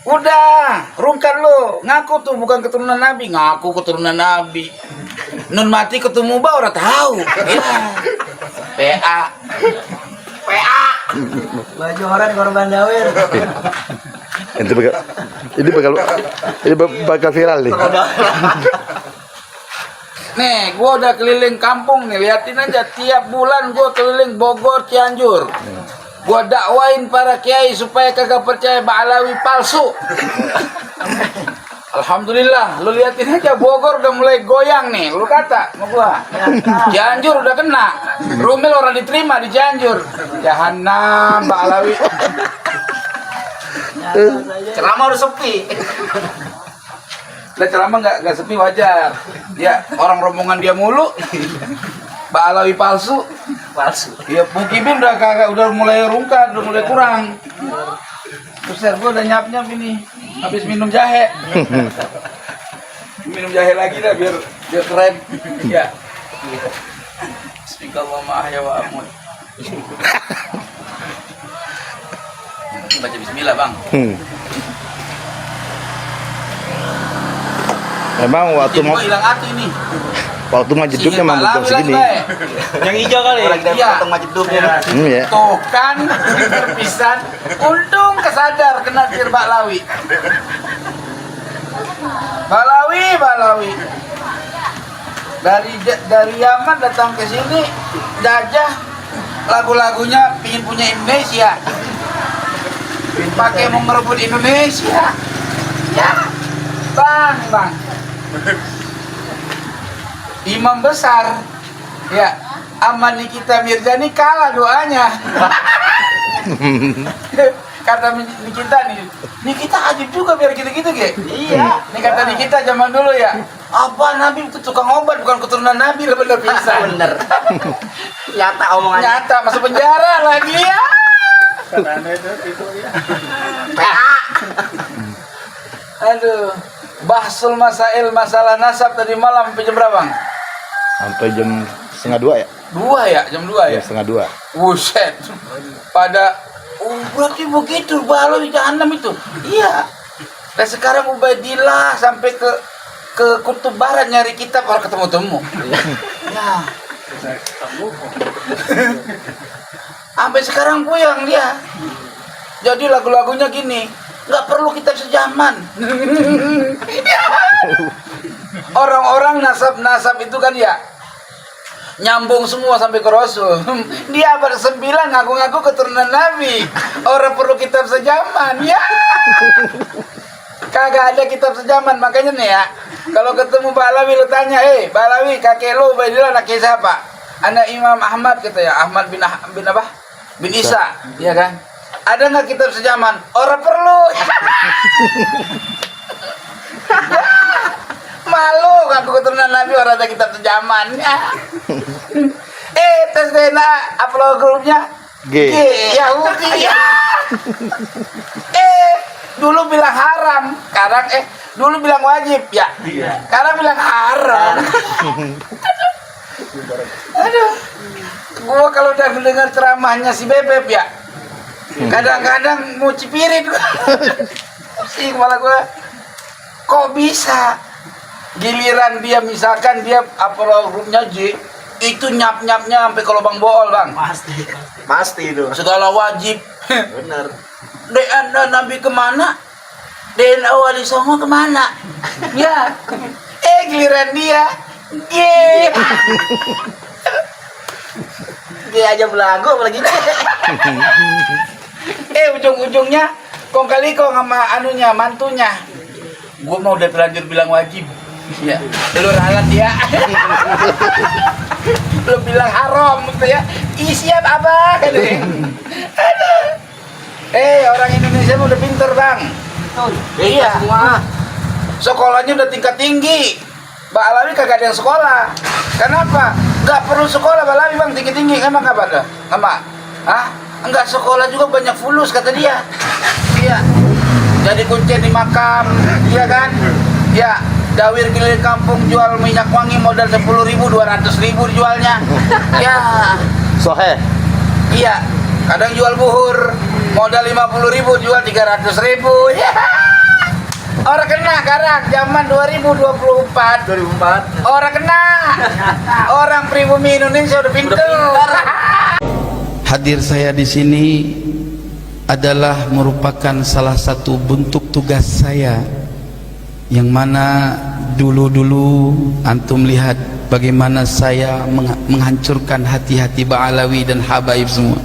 Udah, rungkan lu. Ngaku tuh bukan keturunan Nabi, ngaku keturunan Nabi. Nun mati ketemu orang tahu. Ya. PA. PA. Baju orang korban dawir. Ini bakal viral nih. Nih, gua udah keliling kampung nih, liatin aja tiap bulan gua keliling Bogor, Cianjur. Gua dakwain para kiai supaya kagak percaya Ba'alawi palsu. Alhamdulillah, lu liatin aja Bogor udah mulai goyang nih, lu kata sama gua. Cianjur udah kena. Rumil orang diterima di Cianjur. Jahanam Ba'alawi. Ceramah udah sepi. Lah ceramah nggak sepi wajar. Ya orang rombongan dia mulu. Ba'alawi palsu. Ya Mukibin udah mulai rungkat, udah mulai kurang. Terus gua udah nyap ini. Habis minum jahe. Minum jahe lagi dah biar keren. Ya. Bismillahirrahmanirrahim ya wa amut. Baca bismillah, Bang. Memang waktu mau hilang hati ini. Waktu majeduk memang bukan segini. Yang hijau kali. Iya. Majeduknya. Ya. Tuh kan berpisan. Untung kesadar kena tir Ba'alawi. Ba'alawi. Dari Yaman datang ke sini jajah lagu-lagunya pingin punya Indonesia. Pakai mau merebut Indonesia. Ya. Bang. Imam besar. Ya. Aman Nikita Mirzani kalah doanya. Kata Nikita nih, Nikita ajib juga biar gitu-gitu ge. Iya. Ini kata Nikita zaman dulu ya. Apa Nabi itu tukang obat bukan keturunan Nabi lah bener bisa. Bener. Nyata omongannya. Nyata masuk penjara lagi ya. PA. Aduh. Bahsul masail masalah nasab tadi malam sampai jam berapa, Bang? Sampai jam 1:30 ya? 2 ya, jam 2 ya. Jam 1:30. Buset. Pada berarti begitu Ba'alawi jahanam itu. Iya. Dan sekarang Ubaidillah sampai ke kutub barat nyari kitab orang ketemu-temu. Ya. Sampai sekarang puyang dia. Jadi lagu-lagunya gini, nggak perlu kitab sejaman. Orang-orang nasab itu kan ya nyambung semua sampai ke Rasul. Dia bersembilan ngaku-ngaku keturunan Nabi. Orang perlu kitab sejaman ya. Kagak ada kitab sejaman. Makanya nih ya, kalau ketemu Ba'alawi lu tanya, Ba'alawi kakek lu Ubaidillah anak siapa? Anak Imam Ahmad kata ya, Ahmad bin apa? Bin Isa, ya kan? Ada nggak kitab sejaman? Orang perlu. Malu ngaku keturunan Nabi orang ada kitab sejaman. Tes DNA upload grupnya G. Yahudi. Dulu bilang haram, sekarang dulu bilang wajib ya. Sekarang bilang haram. Aduh. Gua kalau udah dengar ceramahnya si Bebek ya, kadang-kadang mau cipirit gua. Sih malah gua kok bisa giliran dia misalkan dia upload grupnya J itu nyap-nyapnya sampai ke lubang bool, Bang. Pasti itu. Segala wajib. Bener. DNA Nabi kemana? DNA Wali Songo kemana? Ya. Giliran dia. Dia aja belagu apalagi. Ujung-ujungnya kong kali kong sama anunya mantunya. Gua mau udah terlanjur bilang wajib. Ya. Lu ralat ya. Lu bilang haram gitu ya. Siap apa kan ini? Aduh. Orang Indonesia udah pinter, Bang. Iya. Semua. Sekolahnya udah tingkat tinggi. Ba'alawi kagak ada yang sekolah. Kenapa? Gak perlu sekolah Ba'alawi, Bang, tinggi-tinggi. Emang apa dah? Apa? Hah? Enggak sekolah juga banyak fulus kata dia. Iya. Jadi kuncen di makam, iya kan? Ya, dawir keliling kampung jual minyak wangi modal 10.000, 200.000 dijualnya. Ya. Sohe. Iya. Kadang jual buhur modal 50.000 jual 300.000. Ya. Orang kena sekarang zaman 2024. 2004. Orang kena. Orang pribumi Indonesia udah pintar. Hadir saya di sini adalah merupakan salah satu bentuk tugas saya, yang mana dulu-dulu antum lihat bagaimana saya menghancurkan hati-hati Ba'alawi dan habaib semua.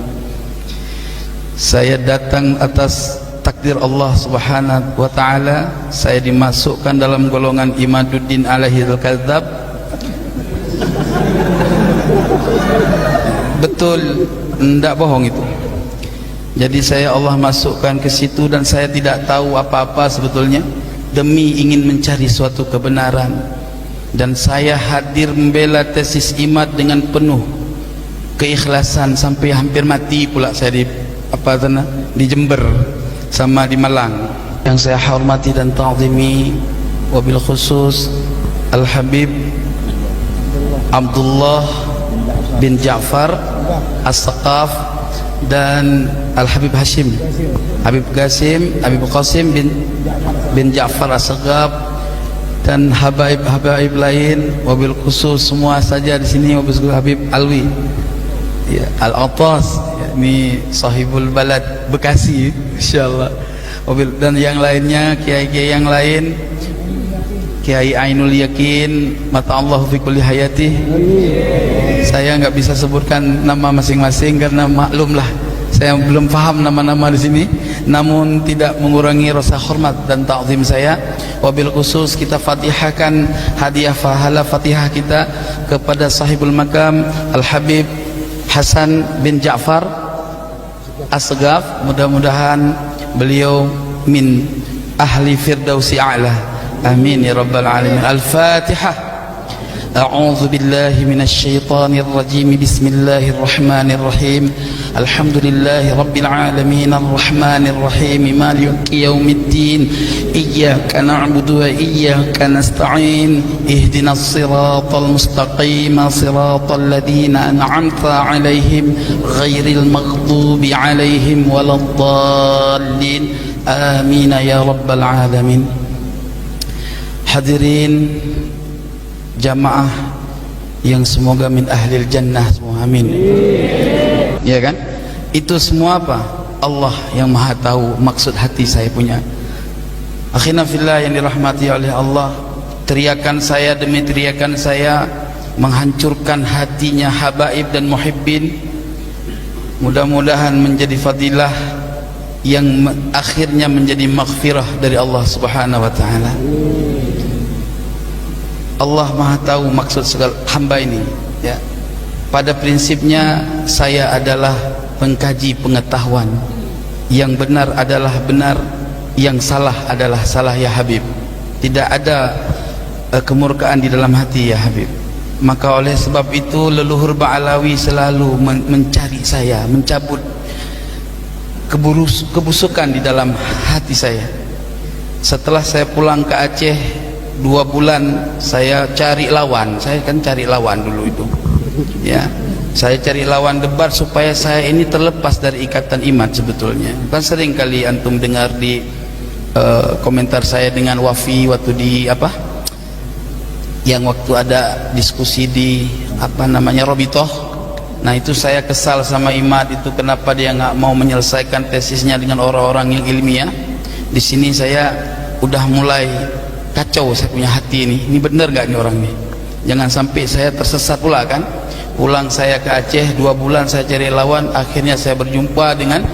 Saya datang atas takdir Allah Subhanahu wa taala, saya dimasukkan dalam golongan Imaduddin alaihi al-kadzab. Betul, tidak bohong itu. Jadi saya Allah masukkan ke situ dan saya tidak tahu apa-apa sebetulnya, demi ingin mencari suatu kebenaran. Dan saya hadir membela tesis IMAD dengan penuh keikhlasan sampai hampir mati pula saya di Jember sama di Malang. Yang saya hormati dan ta'zimi, wabil khusus Al-Habib Abdullah bin Ja'far As-Saqaf dan Al-Habib Hashim, Habib Qasim bin Ja'far As-Saqaf, dan habaib lain, wabil khusus semua saja di sini, wabil khusus Habib Alwi ya, Al-Atas ya, ini sahibul balad Bekasi insyaallah, dan yang lainnya, kiai-kiai yang lain, Kiai Ainul Yakin mata Allah fi kulli hayati. Saya nggak bisa sebutkan nama masing-masing karena maklumlah saya belum paham nama-nama di sini, namun tidak mengurangi rasa hormat dan ta'zim saya. Wabil khusus kita fatihahkan hadiah pahala Fatihah kita kepada sahibul makam Al-Habib Hasan bin Ja'far As-Saqaf. Mudah-mudahan beliau min ahli firdausi a'la. Amin ya rabbal alamin. Al-Fatihah. أعوذ بالله من الشيطان الرجيم بسم الله الرحمن الرحيم الحمد لله رب العالمين الرحمن الرحيم مالك يوم الدين إياك نعبد وإياك نستعين اهدنا الصراط المستقيم صراط الذين أنعمت عليهم غير المغضوب عليهم ولا الضالين آمين يا رب العالمين. Hadirin jamaah yang semoga min ahlil jannah semua, amin. Ya kan? Itu semua apa? Allah yang maha tahu maksud hati saya punya. Akhina fillah yang dirahmati oleh Allah, teriakan saya demi teriakan saya menghancurkan hatinya habaib dan muhibbin. Mudah-mudahan menjadi fadilah yang akhirnya menjadi maghfirah dari Allah Subhanahu wa taala. Allah maha tahu maksud segala hamba ini ya. Pada prinsipnya saya adalah pengkaji pengetahuan. Yang benar adalah benar, yang salah adalah salah ya Habib. Tidak ada kemurkaan di dalam hati ya Habib. Maka oleh sebab itu leluhur Ba'alawi selalu mencari saya, mencabut kebusukan di dalam hati saya. Setelah saya pulang ke Aceh 2 bulan saya cari lawan. Saya kan cari lawan dulu itu ya, saya cari lawan debat supaya saya ini terlepas dari ikatan IMAD sebetulnya. Kan sering kali antum dengar di komentar saya dengan Wafi waktu di apa yang waktu ada diskusi di apa namanya Robitoh. Nah itu saya kesal sama IMAD itu, kenapa dia nggak mau menyelesaikan tesisnya dengan orang-orang yang ilmiah. Di sini saya udah mulai kacau, saya punya hati ini benar nggak nih orang nih, jangan sampai saya tersesat pula kan. Pulang saya ke Aceh 2 bulan saya cari lawan, akhirnya saya berjumpa dengan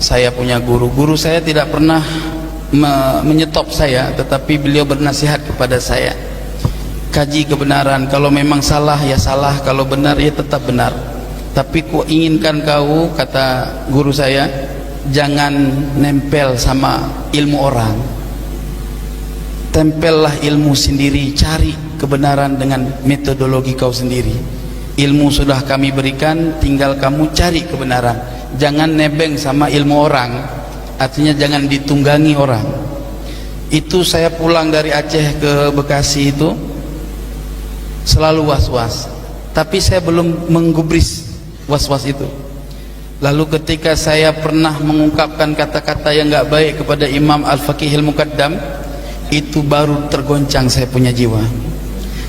saya punya guru saya tidak pernah menyetop saya, tetapi beliau bernasihat kepada saya, kaji kebenaran, kalau memang salah ya salah, kalau benar ya tetap benar. Tapi ku inginkan kau, kata guru saya, jangan nempel sama ilmu orang, tempellah ilmu sendiri, cari kebenaran dengan metodologi kau sendiri. Ilmu sudah kami berikan, tinggal kamu cari kebenaran. Jangan nebeng sama ilmu orang, artinya jangan ditunggangi orang. Itu saya pulang dari Aceh ke Bekasi itu selalu was-was, tapi saya belum menggubris was-was itu. Lalu ketika saya pernah mengungkapkan kata-kata yang enggak baik kepada Imam Al-Faqihil Muqaddam, itu baru tergoncang saya punya jiwa.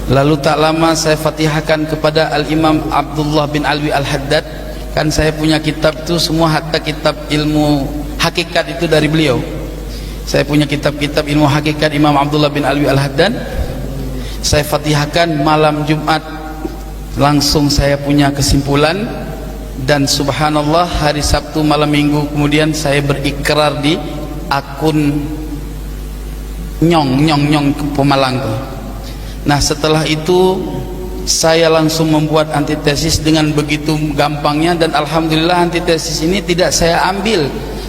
Lalu tak lama saya fatihahkan kepada Al-Imam Abdullah bin Alwi Al-Haddad. Kan saya punya kitab itu semua, hatta kitab ilmu hakikat itu dari beliau. Saya punya kitab-kitab ilmu hakikat Imam Abdullah bin Alwi Al-Haddad. Saya fatihahkan malam Jumat, langsung saya punya kesimpulan. Dan subhanallah, hari Sabtu malam Minggu kemudian saya berikrar di akun nyong Pemalang tuh. Nah setelah itu saya langsung membuat antitesis dengan begitu gampangnya, dan alhamdulillah antitesis ini tidak saya ambil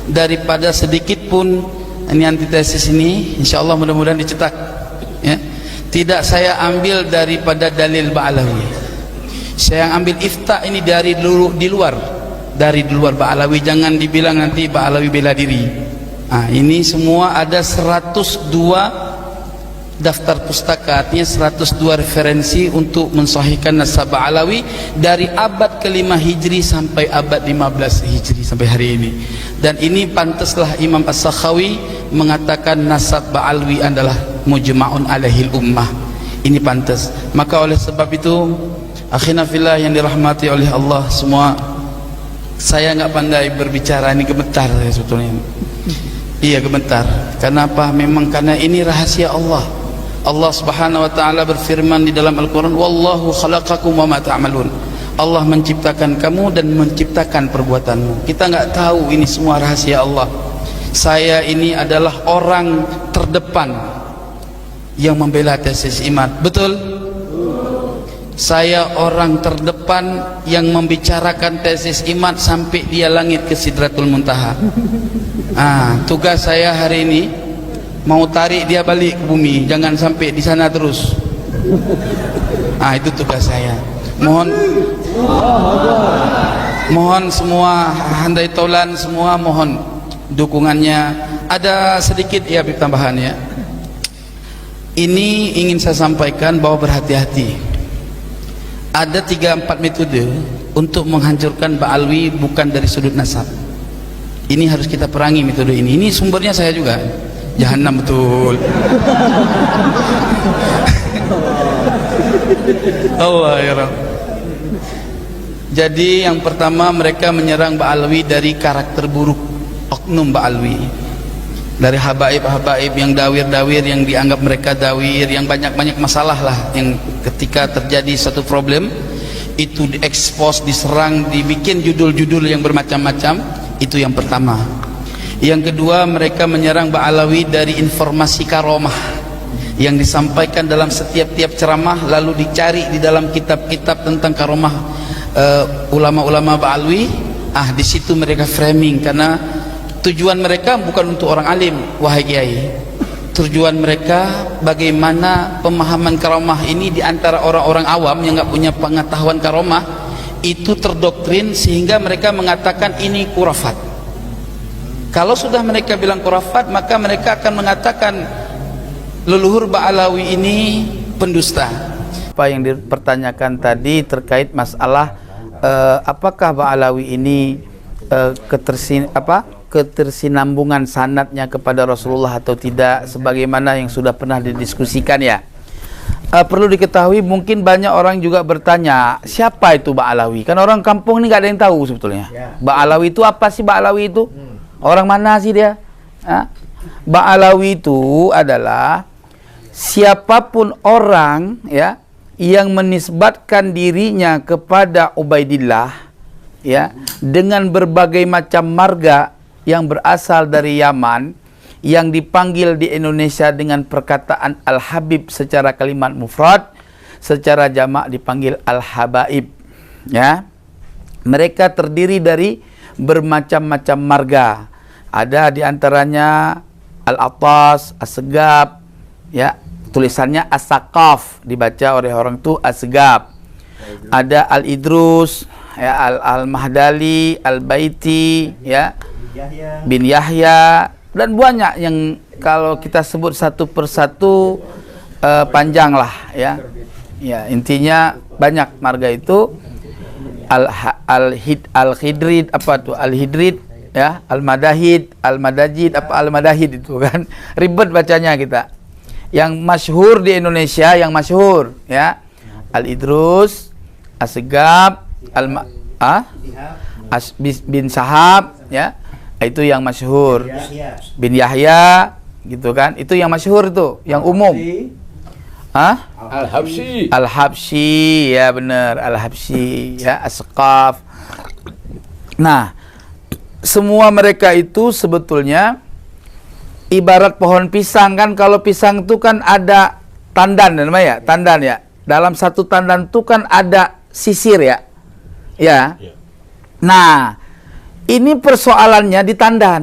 daripada sedikit pun. Ini antitesis ini insyaallah mudah-mudahan dicetak ya. Tidak saya ambil daripada dalil Ba'alawi. Saya ambil ifta ini dari di luar Ba'alawi. Jangan dibilang nanti Ba'alawi bela diri. Nah, ini semua ada 102 daftar pustaka, artinya 102 referensi untuk mensahihkan nasab Ba'alawi dari abad ke-5 Hijri sampai abad 15 Hijri sampai hari ini. Dan ini pantaslah Imam As-Sakhawi mengatakan nasab Ba'alawi adalah mujma'un alaihil ummah. Ini pantas. Maka oleh sebab itu, akhina fillah yang dirahmati oleh Allah semua, saya nggak pandai berbicara, ini gemetar saya sebetulnya. Iya gemetar. Kenapa? Memang karena ini rahasia Allah. Allah Subhanahu wa taala berfirman di dalam Al-Qur'an, "Wallahu khalaqakum wa ma ta'malun." Allah menciptakan kamu dan menciptakan perbuatanmu. Kita nggak tahu, ini semua rahasia Allah. Saya ini adalah orang terdepan yang membela tesis iman. Betul? Saya orang terdepan yang membicarakan tesis iman sampai dia langit ke Sidratul Muntaha. Tugas saya hari ini mau tarik dia balik ke bumi, jangan sampai di sana terus. Itu tugas saya. Mohon semua handai taulan semua, mohon dukungannya. Ada sedikit ya tambahannya. Ini ingin saya sampaikan bahwa berhati-hati. Ada 3-4 metode untuk menghancurkan Ba'alawi bukan dari sudut nasab. Ini harus kita perangi metode ini. Ini sumbernya saya juga. Jahanam betul. Allah ya Rabb. Jadi yang pertama, mereka menyerang Ba'alawi dari karakter buruk oknum Ba'alawi. Dari habaib-habaib yang dawir-dawir, yang dianggap mereka dawir, yang banyak-banyak masalah lah, yang ketika terjadi satu problem itu diekspos, diserang, dibikin judul-judul yang bermacam-macam. Itu yang pertama. Yang kedua, mereka menyerang Ba'alawi dari informasi karomah yang disampaikan dalam setiap ceramah, lalu dicari di dalam kitab-kitab tentang karomah ulama-ulama Ba'alawi. Di situ mereka framing, karena tujuan mereka bukan untuk orang alim, wahai kiai. Tujuan mereka bagaimana pemahaman karomah ini di antara orang-orang awam yang nggak punya pengetahuan karomah itu terdoktrin, sehingga mereka mengatakan ini khurafat. Kalau sudah mereka bilang khurafat, maka mereka akan mengatakan leluhur Ba'alawi ini pendusta. Apa yang dipertanyakan tadi terkait masalah apakah Ba'alawi ini ketersinambungan sanadnya kepada Rasulullah atau tidak, sebagaimana yang sudah pernah didiskusikan ya. Perlu diketahui, mungkin banyak orang juga bertanya, siapa itu Ba'alawi? Kan orang kampung ini nggak ada yang tahu sebetulnya. Ba'alawi itu apa sih? Ba'alawi itu orang mana sih dia? Ba'alawi itu adalah siapapun orang ya yang menisbatkan dirinya kepada Ubaidillah ya dengan berbagai macam marga yang berasal dari Yaman, yang dipanggil di Indonesia dengan perkataan Al-Habib secara kalimat mufrad, secara jamak dipanggil Al-Habaib ya. Mereka terdiri dari bermacam-macam marga. Ada di antaranya Al-Attas, As-Segab ya, tulisannya As-Sakaf, dibaca oleh orang itu As-Segab. Ada Al-Idrus ya, Al-Mahdali, Al-Baiti ya, bin Yahya, dan banyak yang kalau kita sebut satu persatu panjang lah ya. Ya, intinya banyak marga itu. Al-Hidrid apa tuh? Al-Hidrid ya, Al-Madahid, Al-Madajid apa Al-Madahid itu kan. Ribet bacanya kita. yang masyhur di Indonesia, yang masyhur ya. Al-Idrus, As-Segaf, bin Sahab ya. Itu yang masyhur. Bin Yahya gitu kan. Itu yang masyhur itu, yang umum. Al-Habsyi ya, benar, Al-Habsyi ya, As-Segaf. Nah, semua mereka itu sebetulnya ibarat pohon pisang kan. Kalau pisang itu kan ada tandan namanya ya, tandan ya. Dalam satu tandan itu kan ada sisir ya. Ya. Nah, ini persoalannya di tandan.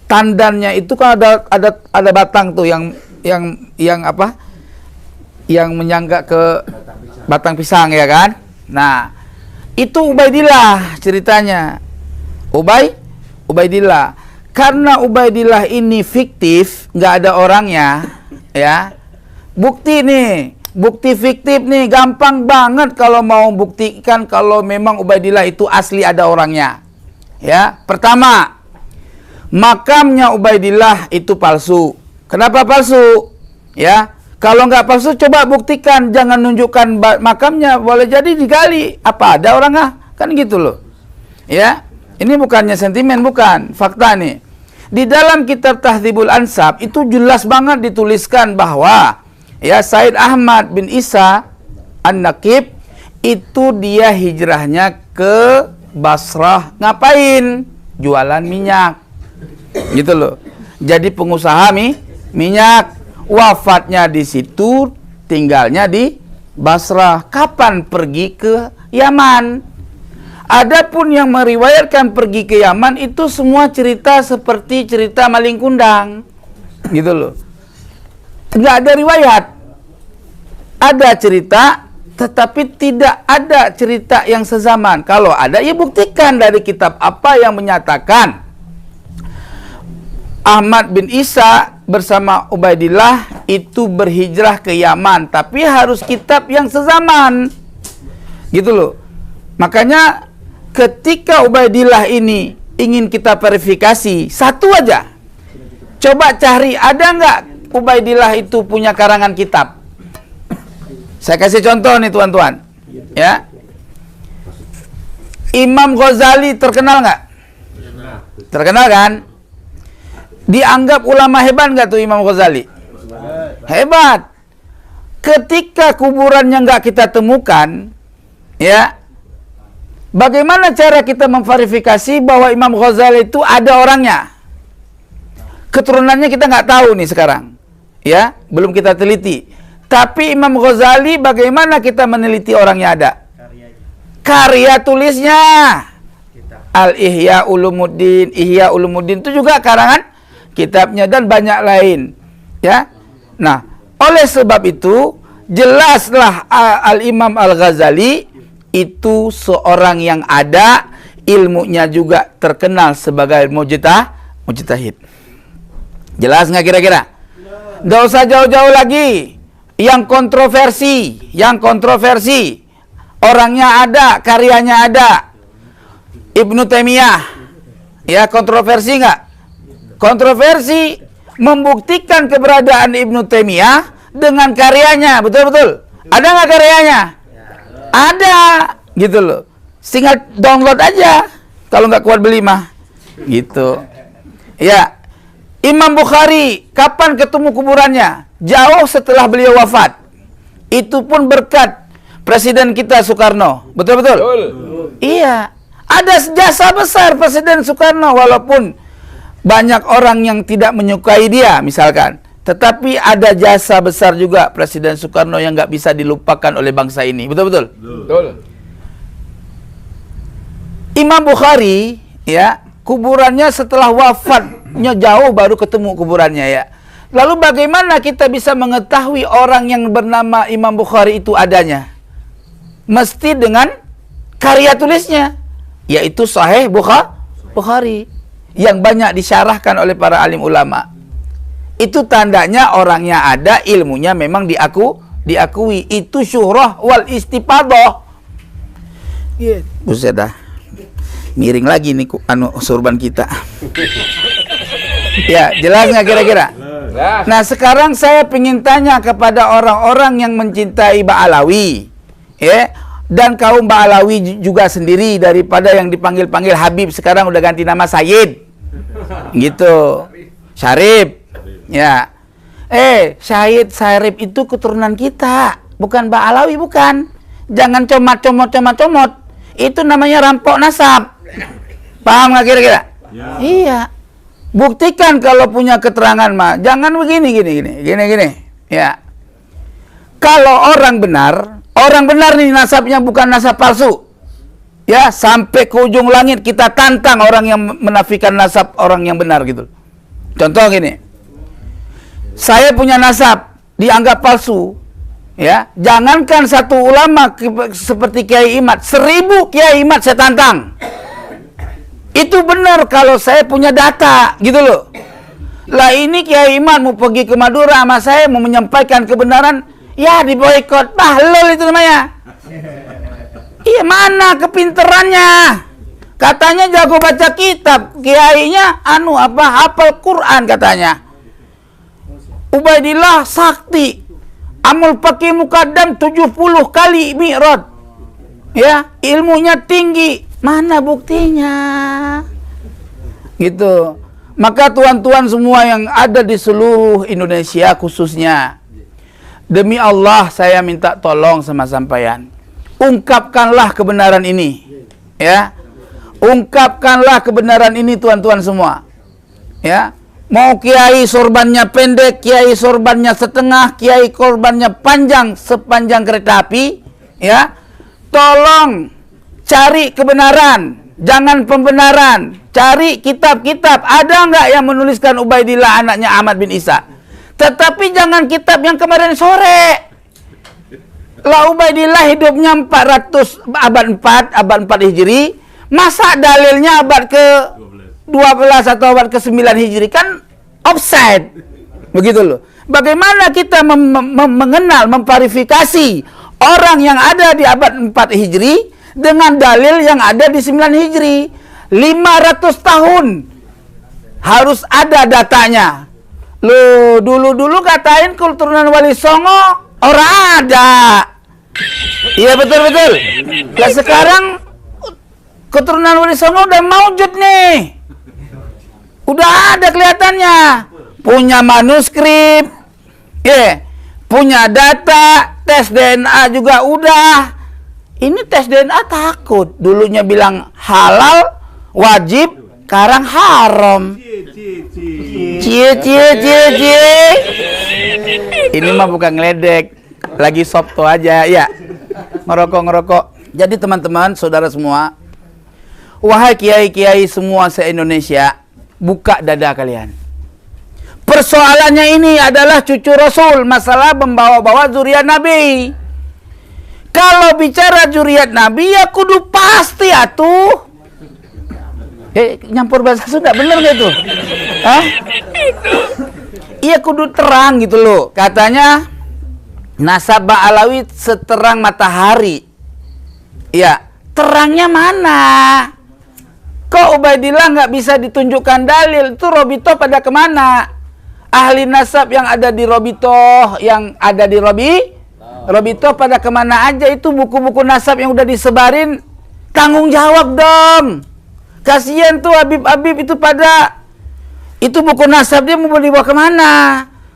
Tandannya itu kan ada batang tuh yang apa? Yang menyangga ke batang pisang ya kan. Nah, itu Ubaidillah ceritanya. Ubaidillah. Karena Ubaidillah ini fiktif, nggak ada orangnya, ya. Bukti fiktif nih, gampang banget kalau mau buktikan kalau memang Ubaidillah itu asli ada orangnya. Ya, pertama, makamnya Ubaidillah itu palsu. Kenapa palsu? Ya, kalau nggak palsu coba buktikan, jangan nunjukkan makamnya, boleh jadi digali. Apa ada orangnya? Kan gitu loh. Ya. Ini bukannya sentimen, bukan, fakta nih. Di dalam kitab Tahdzibul Ansab itu jelas banget dituliskan bahwa ya Said Ahmad bin Isa An-Naqib itu dia hijrahnya ke Basrah. Ngapain? Jualan minyak. Gitu loh. Jadi pengusaha minyak. Wafatnya di situ, tinggalnya di Basrah. Kapan pergi ke Yaman? Adapun yang meriwayatkan pergi ke Yaman itu semua cerita seperti cerita maling kundang, gitu loh. Nggak ada riwayat. Ada cerita, tetapi tidak ada cerita yang sezaman. Kalau ada, ya buktikan dari kitab apa yang menyatakan Ahmad bin Isa bersama Ubaidillah itu berhijrah ke Yaman. Tapi harus kitab yang sezaman, gitu loh. Makanya ketika Ubaidillah ini ingin kita verifikasi, satu aja. Coba cari, ada nggak Ubaidillah itu punya karangan kitab? Saya kasih contoh nih tuan-tuan. Ya. Imam Ghazali terkenal nggak? Terkenal kan? Dianggap ulama hebat nggak tuh Imam Ghazali? Hebat. Ketika kuburannya nggak kita temukan, ya. Bagaimana cara kita memverifikasi bahwa Imam Ghazali itu ada orangnya? Keturunannya kita nggak tahu nih sekarang, ya, belum kita teliti. Tapi Imam Ghazali bagaimana kita meneliti orangnya ada? Karya tulisnya. Al-Ihya Ulumuddin, Ihya Ulumuddin itu juga karangan kitabnya dan banyak lain, ya. Nah, oleh sebab itu jelaslah Al-Imam Al-Ghazali itu seorang yang ada ilmunya juga terkenal sebagai mujtahid. Jelas nggak kira-kira? Nggak usah jauh-jauh lagi. Yang kontroversi, orangnya ada, karyanya ada. Ibnu Taimiyah, ya, kontroversi nggak? Kontroversi membuktikan keberadaan Ibnu Taimiyah dengan karyanya, betul-betul. Ada nggak karyanya? Ada, gitu loh. Tinggal download aja kalau nggak kuat beli mah, gitu. Ya, Imam Bukhari kapan ketemu kuburannya? Jauh setelah beliau wafat. Itu pun berkat Presiden kita Soekarno, betul-betul. Iya, ada jasa besar Presiden Soekarno walaupun banyak orang yang tidak menyukai dia, misalkan. Tetapi ada jasa besar juga Presiden Soekarno yang nggak bisa dilupakan oleh bangsa ini. Betul-betul? Betul. Imam Bukhari, ya, kuburannya setelah wafatnya jauh baru ketemu kuburannya, ya. Lalu bagaimana kita bisa mengetahui orang yang bernama Imam Bukhari itu adanya? Mesti dengan karya tulisnya, yaitu Sahih Bukhari, yang banyak disyarahkan oleh para alim ulama. Itu tandanya orangnya ada, ilmunya memang diakui. Itu syuhrah wal istifadah. Buset dah. Miring lagi nih sorban kita. Ya, jelas nggak kira-kira? Nah sekarang saya ingin tanya kepada orang-orang yang mencintai Ba'alawi, ya, dan kaum Ba'alawi juga sendiri, daripada yang dipanggil-panggil Habib sekarang udah ganti nama Sayyid, gitu, Syarif, ya. Syahid Syarif itu keturunan kita, bukan Ba'alawi, bukan. Jangan comot. Itu namanya rampok nasab. Paham nggak kira-kira? Ya. Iya. Buktikan kalau punya keterangan mah. Jangan begini. Ya. Kalau orang benar nih nasabnya bukan nasab palsu. Ya, sampai ke ujung langit kita tantang orang yang menafikan nasab orang yang benar gitu. Contoh gini. Saya punya nasab dianggap palsu. Ya, jangankan satu ulama seperti Kiai Imad, 1000 Kiai Imad saya tantang. Itu benar kalau saya punya data, gitu loh. Lah ini Kiai Imad mau pergi ke Madura sama saya mau menyampaikan kebenaran, ya diboikot. Bahlul itu namanya. Iya, mana kepinterannya? Katanya jago baca kitab, kiainya hafal Quran katanya. Ubaidillah sakti. Amul Faqih Muqaddam 70 kali mi'raj. Ya, ilmunya tinggi. Mana buktinya? Gitu. Maka tuan-tuan semua yang ada di seluruh Indonesia khususnya, demi Allah saya minta tolong sama sampeyan. Ungkapkanlah kebenaran ini. Ya. Ungkapkanlah kebenaran ini tuan-tuan semua. Ya. Mau kiai sorbannya pendek, kiai sorbannya setengah, kiai korbannya panjang sepanjang kereta api, ya. Tolong cari kebenaran, jangan pembenaran. Cari kitab-kitab. Ada nggak yang menuliskan Ubaidillah anaknya Ahmad bin Isa? Tetapi jangan kitab yang kemarin sore. Lah Ubaidillah hidupnya abad 4 Hijri. Masa dalilnya abad ke 12 atau abad ke-9 Hijri, kan offside. Begitu loh. Bagaimana kita mengenal, memverifikasi orang yang ada di abad 4 Hijri dengan dalil yang ada di 9 Hijri? 500 tahun harus ada datanya. Loh, dulu-dulu katain keturunan Wali Songo orang ada. Iya betul-betul. Lah sekarang keturunan Wali Songo udah maujud nih. Udah ada kelihatannya. Punya manuskrip. Punya data. Tes DNA juga udah. Ini tes DNA takut. Dulunya bilang halal, wajib, sekarang haram. Cie. Ini mah bukan ngeledek. Lagi sopto aja, ya. Ngerokok. Jadi teman-teman, saudara semua, wahai kiai-kiai semua se-Indonesia, buka dada kalian. Persoalannya ini adalah cucu Rasul, masalah membawa-bawa zuriat Nabi. Kalau bicara zuriat Nabi, ya kudu pasti atuh. Nyampur bahasa Sunda, bener gak itu? Hah? Iya kudu terang gitu loh. Katanya nasab Ba'alawi seterang matahari. Ya, terangnya mana? Kok Ubaidillah nggak bisa ditunjukkan dalil? Itu Robito pada kemana? Ahli nasab yang ada di Robito, yang ada di Robito pada kemana aja? Itu buku-buku nasab yang udah disebarin, tanggung jawab dong. Kasihan tuh Habib-Habib itu pada, itu buku nasab dia mau dibawa kemana?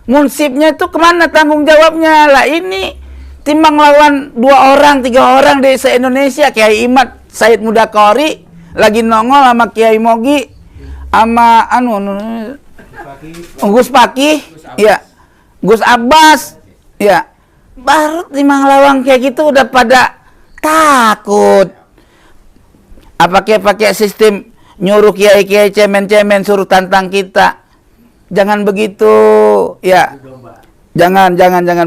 Munsibnya itu kemana tanggung jawabnya? Lah ini timbang lawan 2 orang, 3 orang di se-Indonesia, Kiai Imad, Said Mudakori, lagi nongol sama Kiai Mogi, sama Gus Pakih, ya, Gus Abbas, ya, baru timbang lawang kayak gitu udah pada takut. Apa pakai sistem nyuruh kiai-kiai cemen-cemen suruh tantang kita? Jangan begitu, ya. Jangan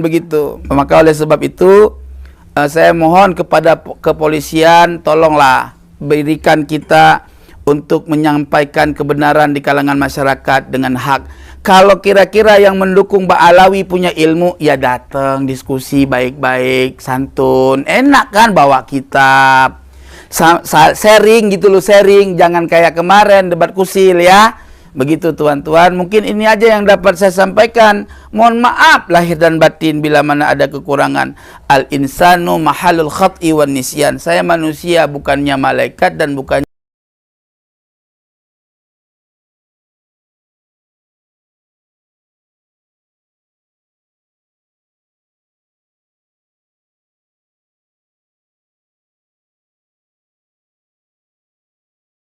begitu. Maka oleh sebab itu saya mohon kepada kepolisian, tolonglah berikan kita untuk menyampaikan kebenaran di kalangan masyarakat dengan hak. Kalau kira-kira yang mendukung Ba'alawi punya ilmu, ya datang diskusi baik-baik, santun. Enak kan bawa kitab. Sharing gitu loh, sharing. Jangan kayak kemarin debat kusil ya. Begitu tuan-tuan, mungkin ini aja yang dapat saya sampaikan. Mohon maaf lahir dan batin bila mana ada kekurangan. Al insanu mahalul khat'i wan nisyan. Saya manusia, bukannya malaikat dan bukan